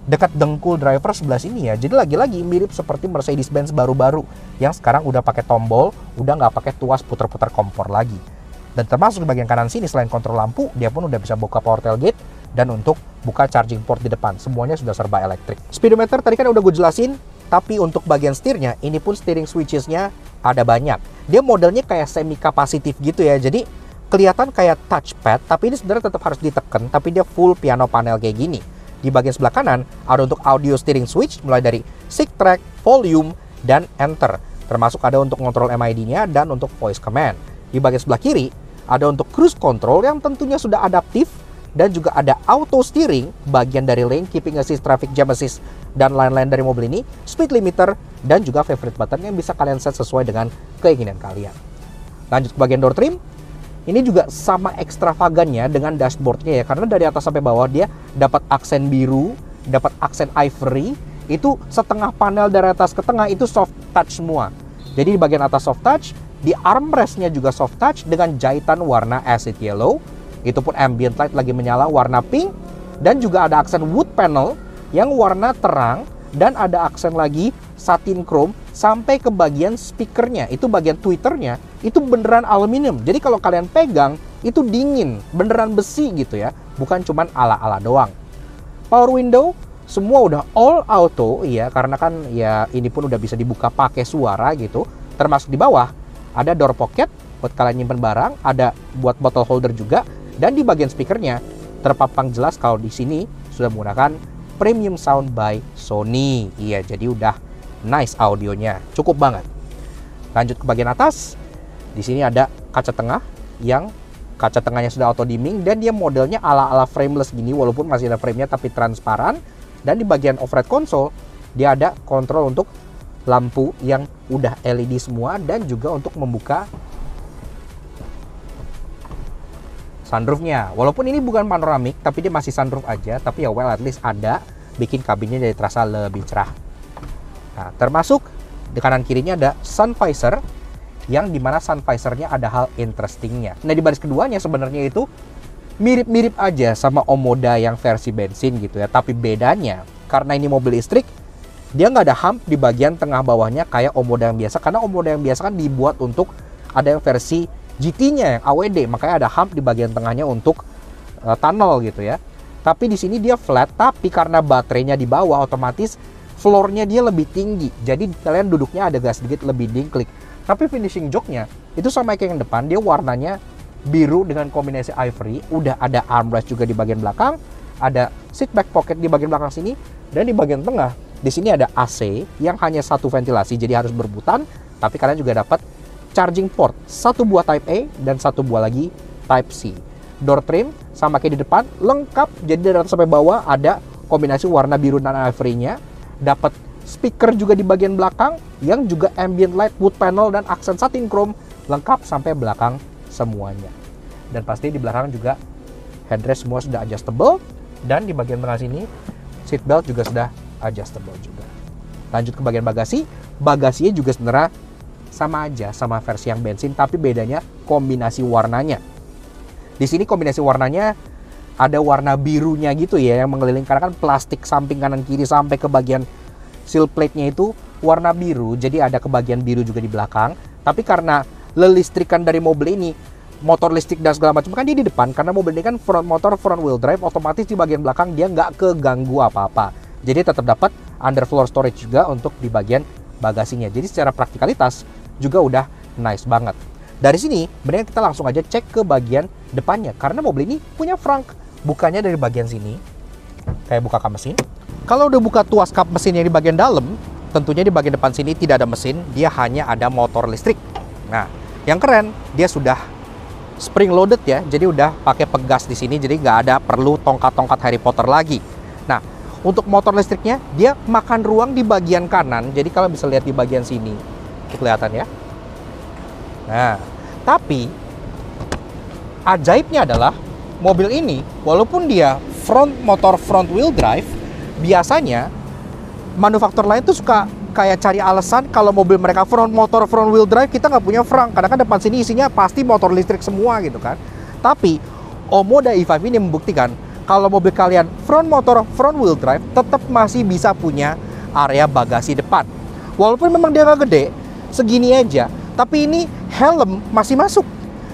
dekat dengkul driver sebelah sini ya. Jadi lagi-lagi mirip seperti Mercedes-Benz baru-baru yang sekarang udah pakai tombol, udah nggak pakai tuas putar-putar kompor lagi. Dan termasuk di bagian kanan sini selain kontrol lampu, dia pun udah bisa buka power tailgate dan untuk buka charging port di depan. Semuanya sudah serba elektrik. Speedometer tadi kan udah gue jelasin, tapi untuk bagian setirnya, ini pun steering switches-nya ada banyak. Dia modelnya kayak semi kapasitif gitu ya. Jadi kelihatan kayak touchpad, tapi ini sebenarnya tetap harus ditekan, tapi dia full piano panel kayak gini. Di bagian sebelah kanan ada untuk audio steering switch mulai dari sync track, volume, dan enter. Termasuk ada untuk kontrol MID-nya dan untuk voice command. Di bagian sebelah kiri ada untuk cruise control yang tentunya sudah adaptif dan juga ada auto steering, bagian dari lane keeping assist, traffic jam assist, dan lain-lain dari mobil ini, speed limiter, dan juga favorite button yang bisa kalian set sesuai dengan keinginan kalian. Lanjut ke bagian door trim, ini juga sama ekstravagannya dengan dashboardnya ya, karena dari atas sampai bawah dia dapat aksen biru, dapat aksen ivory, itu setengah panel dari atas ke tengah itu soft touch semua. Jadi di bagian atas soft touch, di armrestnya juga soft touch dengan jahitan warna acid yellow. Itu pun ambient light lagi menyala warna pink, dan juga ada aksen wood panel yang warna terang, dan ada aksen lagi satin chrome sampai ke bagian speakernya. Itu bagian tweeternya itu beneran aluminium. Jadi kalau kalian pegang itu dingin, beneran besi gitu ya, bukan cuman ala-ala doang. Power window semua udah all auto ya, karena kan ya ini pun udah bisa dibuka pakai suara gitu. Termasuk di bawah ada door pocket buat kalian nyimpen barang, ada buat bottle holder juga. Dan di bagian speakernya terpampang jelas kalau di sini sudah menggunakan premium sound by Sony. Iya, jadi udah nice audionya, cukup banget. Lanjut ke bagian atas, di sini ada kaca tengah yang kaca tengahnya sudah auto dimming, dan dia modelnya ala-ala frameless gini, walaupun masih ada framenya tapi transparan. Dan di bagian overhead console dia ada kontrol untuk lampu yang udah LED semua, dan juga untuk membuka sunroofnya. Walaupun ini bukan panoramik, tapi dia masih sunroof aja. Tapi ya well, at least ada, bikin kabinnya jadi terasa lebih cerah. Nah, termasuk di kanan kirinya ada sun visor, yang dimana sun visornya ada hal interestingnya. Nah, di baris keduanya sebenarnya itu mirip-mirip aja sama Omoda yang versi bensin gitu ya. Tapi bedanya, karena ini mobil listrik, dia nggak ada hump di bagian tengah bawahnya kayak Omoda yang biasa. Karena Omoda yang biasa kan dibuat untuk ada yang versi GT-nya yang AWD, makanya ada hump di bagian tengahnya untuk tunnel gitu ya. Tapi di sini dia flat, tapi karena baterainya di bawah, otomatis floor-nya dia lebih tinggi. Jadi kalian duduknya ada agak sedikit lebih dingklik. Tapi finishing joknya itu sama kayak yang depan, dia warnanya biru dengan kombinasi ivory. Udah ada armrest juga di bagian belakang, ada seat back pocket di bagian belakang sini, dan di bagian tengah di sini ada AC yang hanya satu ventilasi, jadi harus berebutan. Tapi kalian juga dapat charging port, satu buah Type A dan satu buah lagi Type C. Door trim sama kayak di depan lengkap, jadi dari atas sampai bawah ada kombinasi warna biru dan ivory-nya. Dapat speaker juga di bagian belakang yang juga ambient light, wood panel, dan aksen satin chrome, lengkap sampai belakang semuanya. Dan pasti di belakang juga headrest semua sudah adjustable, dan di bagian tengah sini seat belt juga sudah adjustable juga. Lanjut ke bagian bagasi, bagasinya juga sebenarnya sama aja sama versi yang bensin, tapi bedanya kombinasi warnanya. Di sini kombinasi warnanya ada warna birunya gitu ya, yang mengelilingi, karena kan plastik samping kanan kiri sampai ke bagian seal plate-nya itu warna biru, jadi ada kebagian biru juga di belakang. Tapi karena lelistrikan dari mobil ini, motor listrik dan segala macam kan dia di depan, karena mobil ini kan front motor front wheel drive, otomatis di bagian belakang dia nggak keganggu apa-apa. Jadi tetap dapat underfloor storage juga untuk di bagian bagasinya. Jadi secara praktikalitas juga udah nice banget. Dari sini, benar kita langsung aja cek ke bagian depannya, karena mobil ini punya frunk. Bukanya dari bagian sini, kayak buka kap mesin. Kalau udah buka tuas kap mesinnya di bagian dalam, tentunya di bagian depan sini tidak ada mesin, dia hanya ada motor listrik. Nah, yang keren, dia sudah spring loaded ya, jadi udah pakai pegas di sini, jadi nggak ada perlu tongkat-tongkat Harry Potter lagi. Nah, untuk motor listriknya, dia makan ruang di bagian kanan, jadi kalian bisa lihat di bagian sini. Kelihatan ya. Nah, tapi ajaibnya adalah mobil ini walaupun dia front motor front wheel drive, biasanya manufaktur lain tuh suka kayak cari alasan kalau mobil mereka front motor front wheel drive kita nggak punya frunk, karena kan depan sini isinya pasti motor listrik semua gitu kan. Tapi Omoda E5 ini membuktikan kalau mobil kalian front motor front wheel drive tetap masih bisa punya area bagasi depan. Walaupun memang dia nggak gede, segini aja, tapi ini helm masih masuk,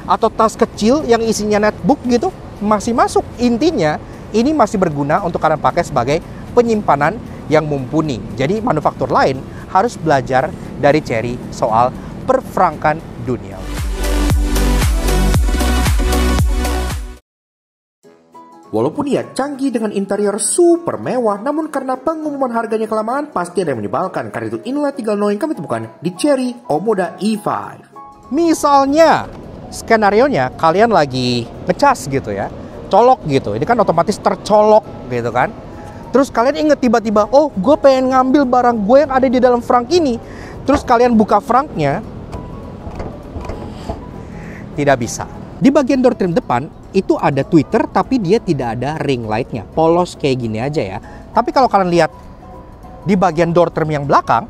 atau tas kecil yang isinya netbook gitu masih masuk. Intinya ini masih berguna untuk kalian pakai sebagai penyimpanan yang mumpuni. Jadi manufaktur lain harus belajar dari Chery soal perfrankan dunia. Walaupun ia canggih dengan interior super mewah, namun karena pengumuman harganya kelamaan, pasti ada yang menyebalkan. Karena itu inilah 3 hal yang kami temukan di Chery Omoda E5. Misalnya, skenarionya kalian lagi ngecas gitu ya. colok gitu. Ini kan otomatis tercolok gitu kan. Terus kalian inget tiba-tiba, oh gue pengen ngambil barang gue yang ada di dalam frunk ini. Terus kalian buka frunknya, tidak bisa. Di bagian door trim depan itu ada tweeter, tapi dia tidak ada ring lightnya. Polos kayak gini aja ya. Tapi kalau kalian lihat di bagian door trim yang belakang,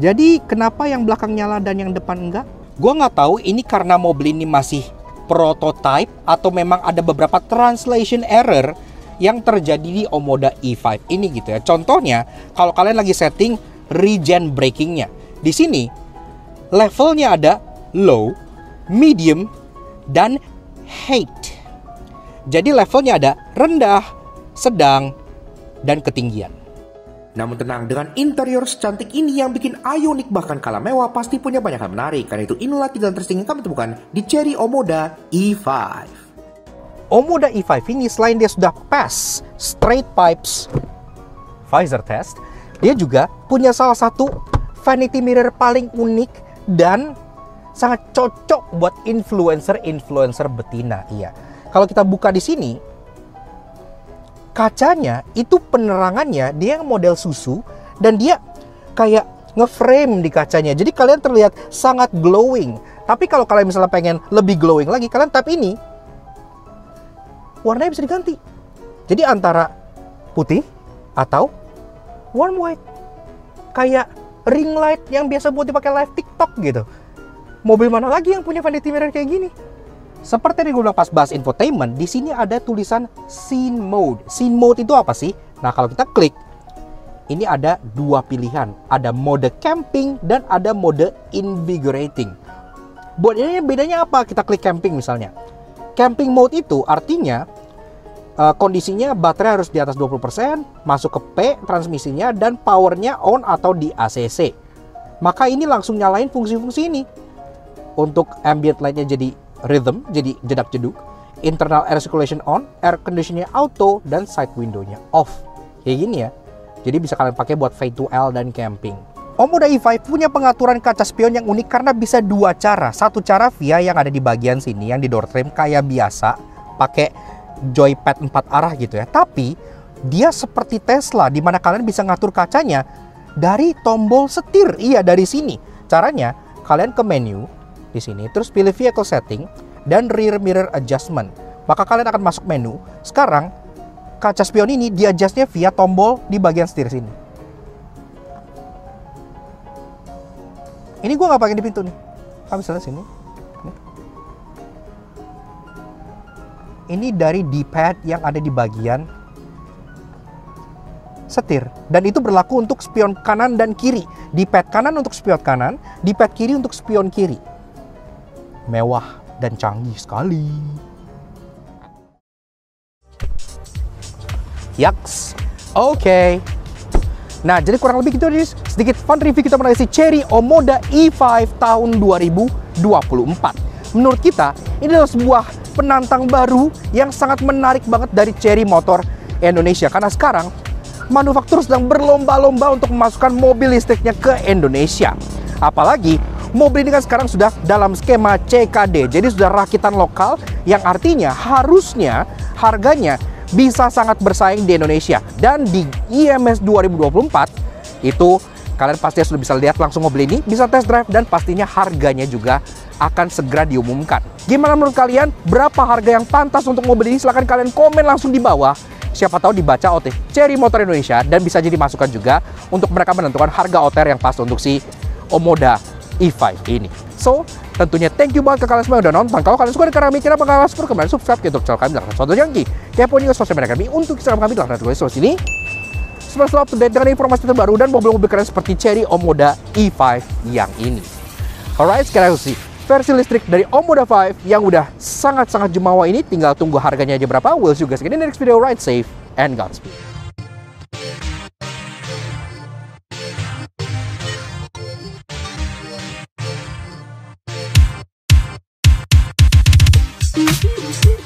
jadi kenapa yang belakang nyala dan yang depan enggak? Gue nggak tahu ini karena mobil ini masih prototype atau memang ada beberapa translation error yang terjadi di Omoda E5 ini gitu ya. Contohnya kalau kalian lagi setting regen brakingnya, di sini levelnya ada low, medium, dan high. Jadi levelnya ada rendah, sedang, dan ketinggian. Namun tenang, dengan interior secantik ini yang bikin Ioniq bahkan kalah mewah, pasti punya banyak hal menarik. Karena itu inilah 3 interesting yang kami temukan di Chery Omoda E5. Omoda E5 ini selain dia sudah pass straight pipes visor test, dia juga punya salah satu vanity mirror paling unik dan sangat cocok buat influencer betina. Iya. Kalau kita buka di sini, kacanya itu penerangannya dia yang model susu dan dia kayak ngeframe di kacanya. Jadi kalian terlihat sangat glowing. Tapi kalau kalian misalnya pengen lebih glowing lagi, kalian tap ini, warnanya bisa diganti. Jadi antara putih atau warm white. Kayak ring light yang biasa buat dipakai live TikTok gitu. Mobil mana lagi yang punya vanity mirror kayak gini? Seperti yang gue bilang pas bahas infotainment, di sini ada tulisan Scene Mode. Scene Mode itu apa sih? Nah, kalau kita klik, ini ada 2 pilihan. Ada mode camping dan ada mode invigorating. Buat ini bedanya apa? Kita klik camping misalnya. Camping mode itu artinya kondisinya baterai harus di atas 20%, masuk ke P transmisinya, dan powernya on atau di ACC. Maka ini langsung nyalain fungsi-fungsi ini. Untuk ambient lightnya jadi rhythm, jadi jedak-jeduk, internal air circulation on, air conditioning auto, dan side window-nya off. Kayak gini ya. Jadi bisa kalian pakai buat V2L dan camping. Omoda E5 punya pengaturan kaca spion yang unik karena bisa 2 cara. Satu cara via yang ada di bagian sini, yang di door trim kayak biasa, pakai joypad 4 arah gitu ya. Tapi dia seperti Tesla, di mana kalian bisa ngatur kacanya dari tombol setir. Iya, dari sini. Caranya, kalian ke menu di sini, terus pilih vehicle setting dan rear mirror adjustment. Maka kalian akan masuk menu. Sekarang kaca spion ini di-adjustnya via tombol di bagian setir sini. Ini gue nggak pakai di pintu nih. Misalnya sini. Ini dari D-pad yang ada di bagian setir. Dan itu berlaku untuk spion kanan dan kiri. D-pad kanan untuk spion kanan, D-pad kiri untuk spion kiri. Mewah dan canggih sekali. Yaks. Oke. Nah, jadi kurang lebih gitu guys. Sedikit fun review kita mengenai si Chery Omoda E5 tahun 2024. Menurut kita, ini adalah sebuah penantang baru yang sangat menarik banget dari Chery Motor Indonesia. Karena sekarang, manufaktur sedang berlomba-lomba untuk memasukkan mobil listriknya ke Indonesia. Apalagi, mobil ini kan sekarang sudah dalam skema CKD. Jadi sudah rakitan lokal yang artinya harusnya harganya bisa sangat bersaing di Indonesia. Dan di IMS 2024 itu kalian pasti sudah bisa lihat langsung mobil ini, bisa test drive, dan pastinya harganya juga akan segera diumumkan. Gimana menurut kalian? Berapa harga yang pantas untuk mobil ini? Silahkan kalian komen langsung di bawah. Siapa tahu dibaca oleh Chery Motor Indonesia dan bisa jadi masukan juga untuk mereka menentukan harga OTR yang pas untuk si Omoda E5 ini. So, tentunya thank you banget ke kalian semua yang udah nonton. Kalau kalian suka dengan kami, kenapa kalian super kembali subscribe ke YouTube channel kami, lakukan suatu janji. Kepo juga sosial media kami untuk Instagram kami, lakukan tulis di sini. Selalu up to date dengan informasi terbaru dan mobil-mobil keren seperti Chery Omoda E5 yang ini. Alright, sekarang sih versi listrik dari Omoda 5 yang udah sangat-sangat jumawa ini, tinggal tunggu harganya aja berapa. We'll see you guys again in the next video. Ride safe and Godspeed. Thank you.